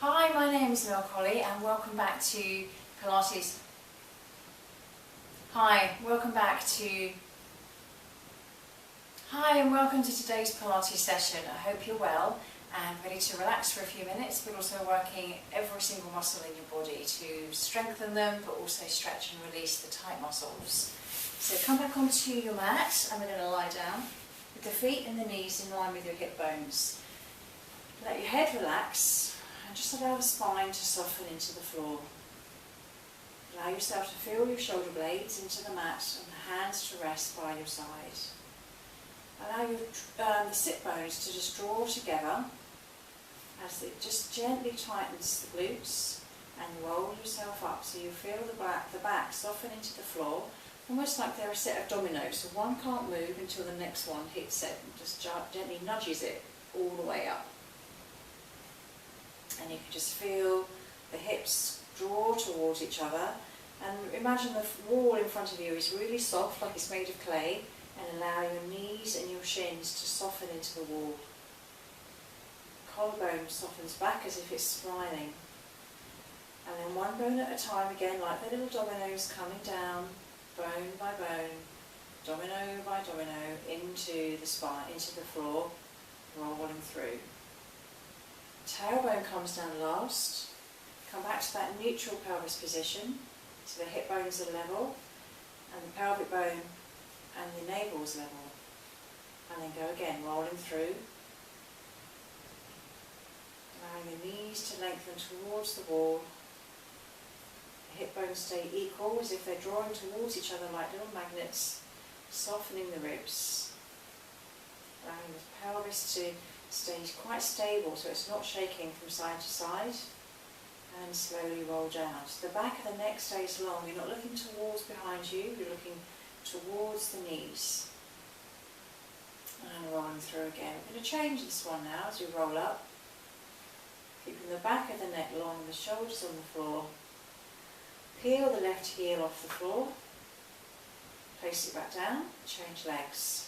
Hi, my name is Mel Collie and welcome back to Pilates. Hi, and welcome to today's Pilates session. I hope you're well and ready to relax for a few minutes, but also working every single muscle in your body to strengthen them, but also stretch and release the tight muscles. So come back onto your mat and we're going to lie down with the feet and the knees in line with your hip bones. Let your head relax. And just allow the spine to soften into the floor. Allow yourself to feel your shoulder blades into the mat and the hands to rest by your side. Allow the sit bones to just draw together as it just gently tightens the glutes, and roll yourself up so you feel the back soften into the floor, almost like they're a set of dominoes. So one can't move until the next one hits it and just gently nudges it all the way up. And you can just feel the hips draw towards each other, and imagine the wall in front of you is really soft, like it's made of clay, and allow your knees and your shins to soften into the wall. Collarbone softens back as if it's smiling. And then one bone at a time again, like the little dominoes, coming down, bone by bone, domino by domino, into the spine, into the floor, rolling through. Tailbone comes down last. Come back to that neutral pelvis position, so the hip bones are level, and the pelvic bone and the navel is level. And then go again, rolling through. Allowing the knees to lengthen towards the wall. The hip bones stay equal, as if they're drawing towards each other like little magnets, softening the ribs. Allowing the pelvis to stay quite stable so it's not shaking from side to side, and slowly roll down. So the back of the neck stays long. You're not looking towards behind you, you're looking towards the knees. And rolling through again. We're going to change this one now as you roll up. Keeping the back of the neck long, the shoulders on the floor. Peel the left heel off the floor. Place it back down, change legs.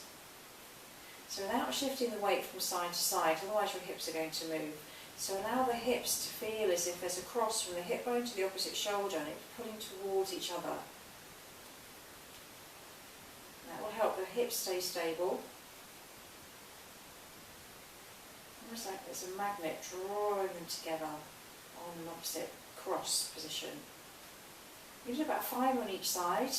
So without shifting the weight from side to side, otherwise your hips are going to move. So allow the hips to feel as if there's a cross from the hip bone to the opposite shoulder, and it's pulling towards each other. That will help the hips stay stable. Almost like there's a magnet drawing them together on an opposite cross position. You do about 5 on each side.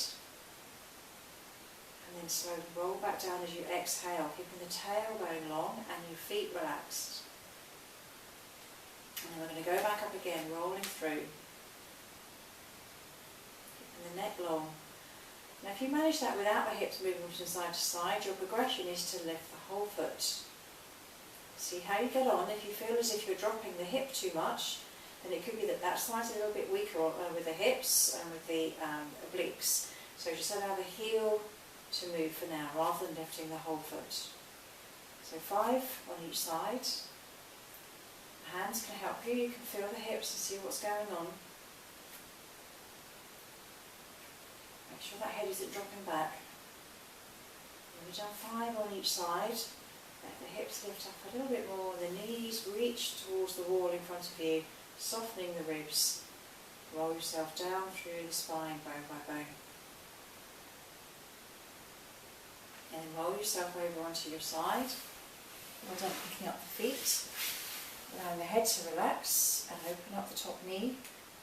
And then slowly roll back down as you exhale, keeping the tailbone long and your feet relaxed. And then we're going to go back up again, rolling through. Keeping the neck long. Now if you manage that without the hips moving from side to side, your progression is to lift the whole foot. See how you get on. If you feel as if you're dropping the hip too much, then it could be that side's a little bit weaker with the hips and with the obliques. So just allow the heel to move for now, rather than lifting the whole foot. So 5 on each side. Hands can help you. You can feel the hips and see what's going on. Make sure that head isn't dropping back. And we've done 5 on each side. Let the hips lift up a little bit more. The knees reach towards the wall in front of you, softening the ribs. Roll yourself down through the spine, bone by bone. And roll yourself over onto your side. Well done, picking up the feet. Allowing the head to relax and open up the top knee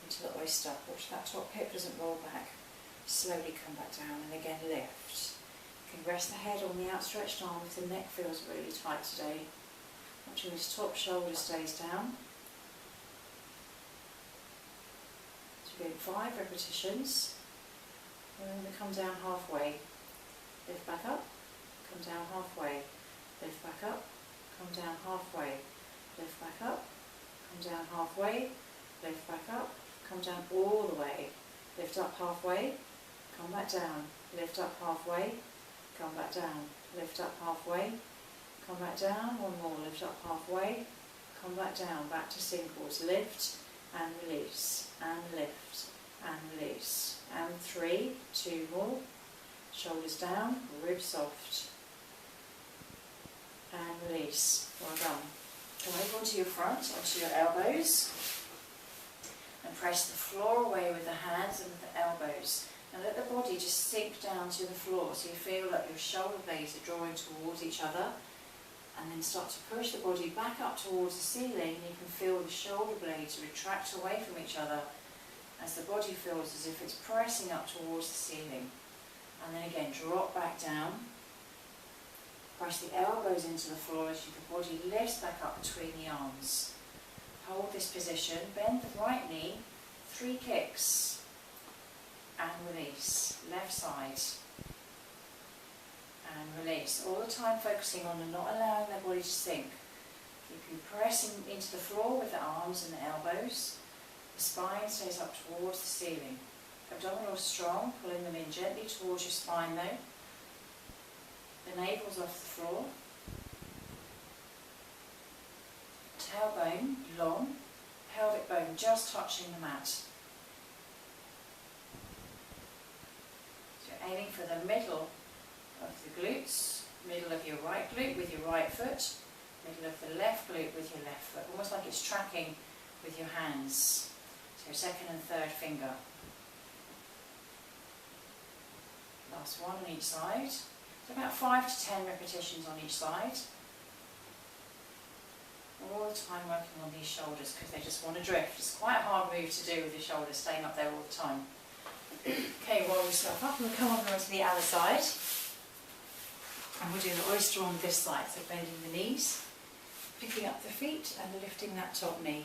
into the oyster. Watch that top hip doesn't roll back. Slowly come back down and again lift. You can rest the head on the outstretched arm if the neck feels really tight today. Watching this top shoulder stays down. So we're doing 5 repetitions. And then we come down halfway. Lift back up. Come down halfway, lift back up, come down halfway, lift back up, come down halfway, lift back up, come down all the way, lift up halfway, come back down, lift up halfway, come back down, lift up halfway, come back down, one more, lift up halfway, come back down, back to singles, lift and release, and lift and release, and 3, 2 more, shoulders down, ribs soft. And release. Well done. Come over onto your front, onto your elbows. press the floor away with the hands and with the elbows. Now let the body just sink down to the floor so you feel like your shoulder blades are drawing towards each other, and then start to push the body back up towards the ceiling. You can feel the shoulder blades retract away from each other as the body feels as if it's pressing up towards the ceiling. And then again, drop back down. Press the elbows into the floor as the body lifts back up between the arms. Hold this position, bend the right knee, 3 kicks, and release. Left side, and release. All the time focusing on not allowing the body to sink. Keep pressing into the floor with the arms and the elbows. The spine stays up towards the ceiling. Abdominals strong, pulling them in gently towards your spine though. The navel's off the floor. Tailbone long, pelvic bone just touching the mat. So you're aiming for the middle of the glutes, middle of your right glute with your right foot, middle of the left glute with your left foot, almost like it's tracking with your hands. So second and third finger. Last one on each side. So about 5 to 10 repetitions on each side. All the time working on these shoulders because they just want to drift. It's quite a hard move to do with your shoulders staying up there all the time. Okay, roll yourself up and we'll come over onto the other side. And we'll do the oyster on this side, so bending the knees, picking up the feet and lifting that top knee.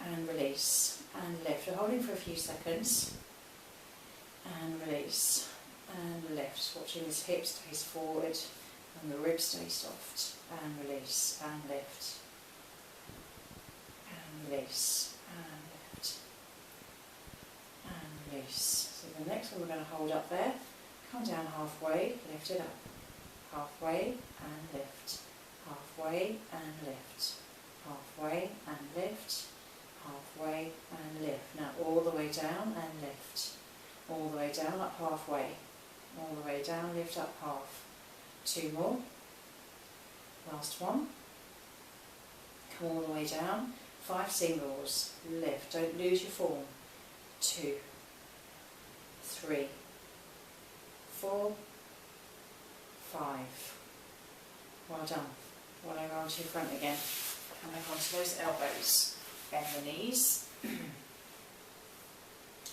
And release, and lift. We're holding for a few seconds. And release, and lift. Watching this hip stays forward and the ribs stay soft. And release, and lift. And release, and lift. And release. So the next one we're going to hold up there. Come down halfway, lift it up. Halfway, and lift. Halfway, and lift. Halfway, and lift. Halfway, and lift. Now all the way down and lift. All the way down, up halfway. All the way down, lift up half. 2 more. Last one. Come all the way down. 5 singles. Lift. Don't lose your form. 2, 3, 4, 5. Well done. Roll over onto your front again. Come back onto those elbows. Bend the knees.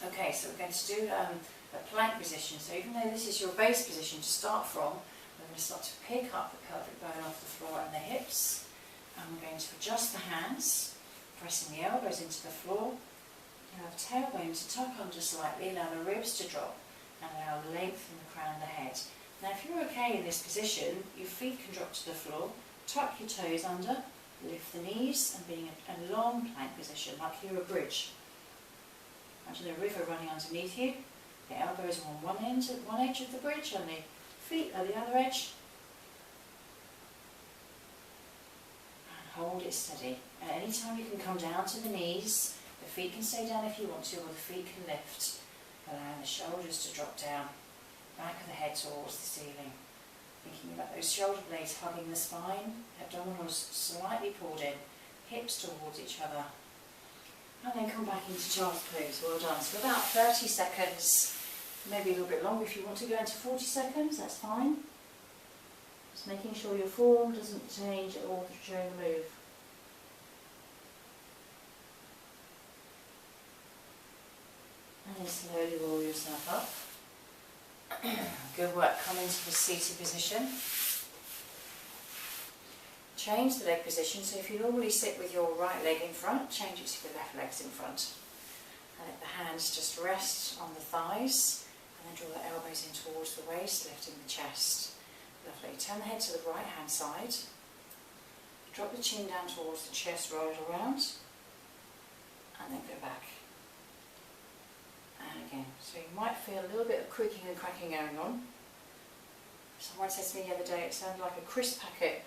Okay, so we're going to do a plank position. So even though this is your base position to start from, we're going to start to pick up the pelvic bone off the floor and the hips. And we're going to adjust the hands, pressing the elbows into the floor. Allow the tailbone to tuck under slightly, allow the ribs to drop, and allow length in the crown of the head. Now if you're okay in this position, your feet can drop to the floor, tuck your toes under, lift the knees, and being a long plank position, like you're a bridge. Imagine a river running underneath you. The elbows are on one edge of the bridge, and the feet are the other edge. And hold it steady. At any time you can come down to the knees. The feet can stay down if you want to, or the feet can lift. Allowing the shoulders to drop down. Back of the head towards the ceiling. Thinking about those shoulder blades hugging the spine. Abdominals slightly pulled in. Hips towards each other. And then come back into child's pose. Well done. So about 30 seconds, maybe a little bit longer if you want to go into 40 seconds, that's fine. Just making sure your form doesn't change at all during the move. And then slowly roll yourself up. Good work. Come into the seated position. Change the leg position, so if you normally sit with your right leg in front, change it to the left legs in front. And let the hands just rest on the thighs, and then draw the elbows in towards the waist, lifting the chest. Lovely. Turn the head to the right hand side. Drop the chin down towards the chest, roll it around, and then go back. And again. So you might feel a little bit of creaking and cracking going on. Someone said to me the other day it sounded like a crisp packet.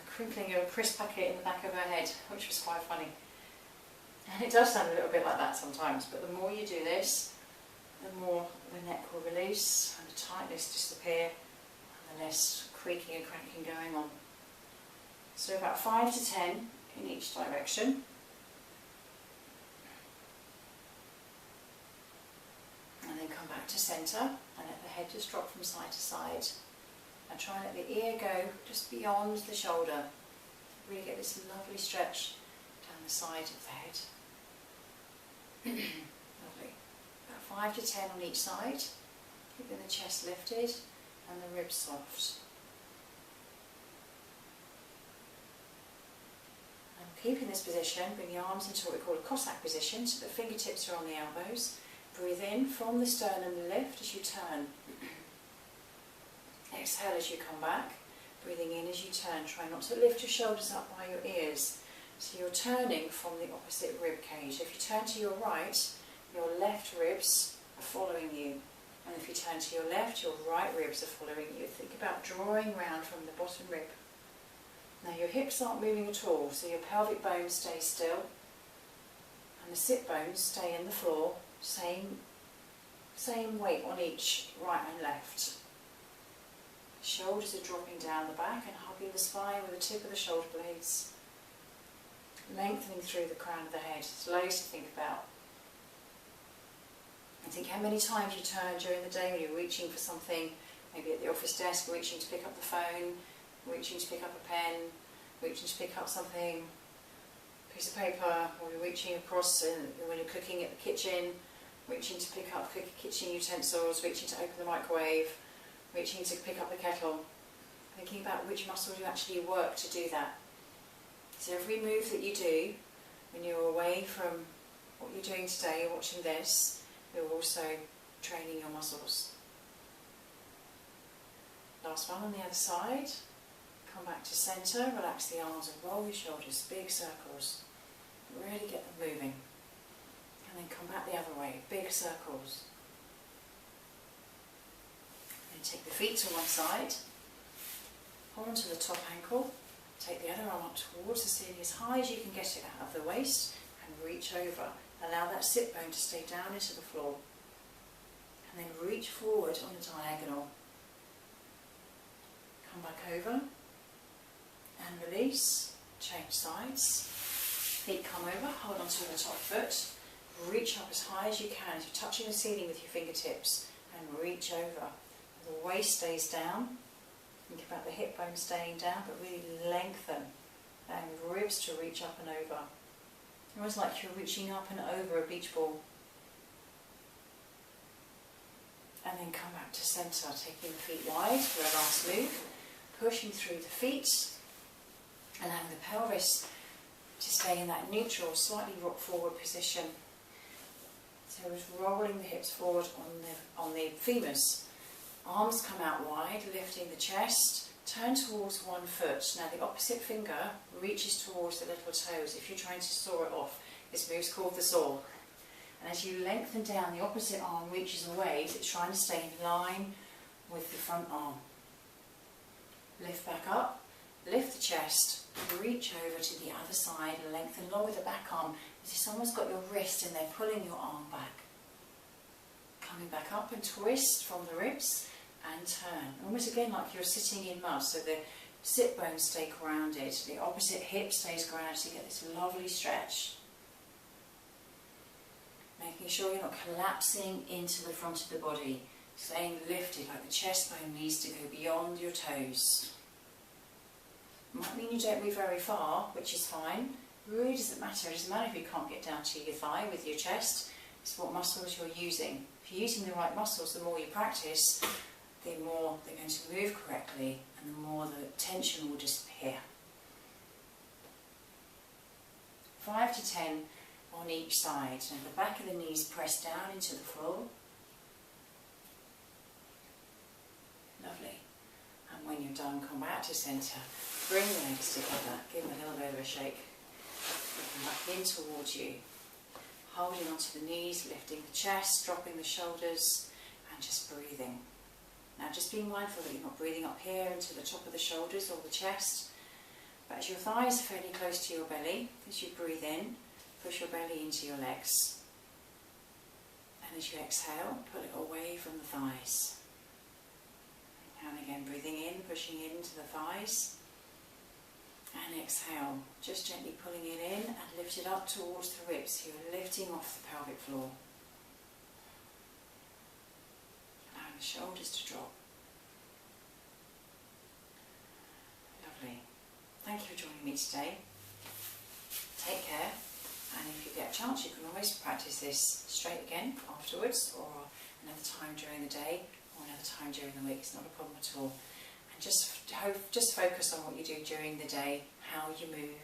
Crinkling of a crisp packet in the back of her head, which was quite funny. And it does sound a little bit like that sometimes, but the more you do this, the more the neck will release and the tightness disappear, and the less creaking and cracking going on. So about 5 to 10 in each direction. centre and let the head just drop from side to side. And try and let the ear go just beyond the shoulder. Really get this lovely stretch down the side of the head. Lovely. About 5 to 10 on each side. Keeping the chest lifted and the ribs soft. And keeping this position, bring the arms into what we call a Cossack position, so the fingertips are on the elbows. Breathe in from the sternum, lift as you turn. Exhale as you come back, breathing in as you turn. Try not to lift your shoulders up by your ears. So you're turning from the opposite rib cage. If you turn to your right, your left ribs are following you. And if you turn to your left, your right ribs are following you. Think about drawing round from the bottom rib. Now your hips aren't moving at all, so your pelvic bones stay still. And the sit bones stay in the floor, same weight on each, right and left. Shoulders are dropping down the back and hugging the spine with the tip of the shoulder blades. Lengthening through the crown of the head. It's loads to think about. And think how many times you turn during the day when you're reaching for something, maybe at the office desk, reaching to pick up the phone, reaching to pick up a pen, reaching to pick up something, piece of paper, or you're reaching across when you're cooking at the kitchen, reaching to pick up kitchen utensils, reaching to open the microwave, reaching to pick up the kettle, thinking about which muscles you actually work to do that. So every move that you do when you're away from what you're doing today, watching this, you're also training your muscles. Last one on the other side. Come back to centre, relax the arms and roll your shoulders, big circles. Really get them moving. And then come back the other way, big circles. Then take the feet to one side, hold onto the top ankle, take the other arm up towards the ceiling as high as you can get it out of the waist and reach over. Allow that sit bone to stay down into the floor. And then reach forward on the diagonal. Come back over and release, change sides. Feet come over, hold onto the top foot, reach up as high as you can as you're touching the ceiling with your fingertips and reach over. The waist stays down. Think about the hip bone staying down, but really lengthen and ribs to reach up and over. Almost like you're reaching up and over a beach ball. And then come back to centre, taking the feet wide for a last move, pushing through the feet, allowing the pelvis to stay in that neutral, slightly rock forward position. So we're rolling the hips forward on the femurs. Arms come out wide, lifting the chest, turn towards one foot. Now the opposite finger reaches towards the little toes if you're trying to saw it off. This move's called the saw. And as you lengthen down, the opposite arm reaches away, so it's trying to stay in line with the front arm. Lift back up, lift the chest, reach over to the other side, lengthen lower the back arm as if someone's got your wrist and they're pulling your arm back. Coming back up and twist from the ribs and turn. Almost again like you're sitting in mud, so the sit bones stay grounded, the opposite hip stays grounded, so you get this lovely stretch. Making sure you're not collapsing into the front of the body, staying lifted like the chest bone needs to go beyond your toes. Might mean you don't move very far, which is fine. It really doesn't matter. It doesn't matter if you can't get down to your thigh with your chest. It's what muscles you're using. If you're using the right muscles, the more you practice, the more they're going to move correctly and the more the tension will disappear. 5 to 10 on each side, and the back of the knees press down into the floor. Lovely. And when you're done, come back to centre. Bring the legs together, give them a little bit of a shake. Come back in towards you. Holding onto the knees, lifting the chest, dropping the shoulders, and just breathing. Now just being mindful that you're not breathing up here into the top of the shoulders or the chest, but as your thighs are fairly close to your belly, as you breathe in, push your belly into your legs. And as you exhale, pull it away from the thighs. And again, breathing in, pushing into the thighs. And exhale, just gently pulling it in and lift it up towards the ribs. You're lifting off the pelvic floor. shoulders to drop. Lovely. Thank you for joining me today. Take care, and if you get a chance you can always practice this straight again afterwards, or another time during the day, or another time during the week. It's not a problem at all. And just focus on what you do during the day, how you move,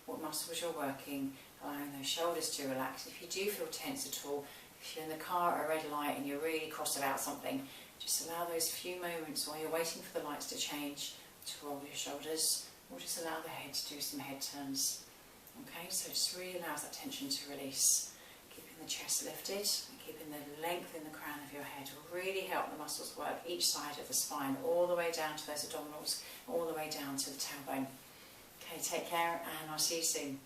what muscles you're working, allowing those shoulders to relax. If you do feel tense at all, if you're in the car at a red light and you're really cross about something, just allow those few moments while you're waiting for the lights to change to roll your shoulders, or just allow the head to do some head turns. Okay, so just really allows that tension to release. Keeping the chest lifted and keeping the length in the crown of your head will really help the muscles work each side of the spine, all the way down to those abdominals, all the way down to the tailbone. Okay, take care, and I'll see you soon.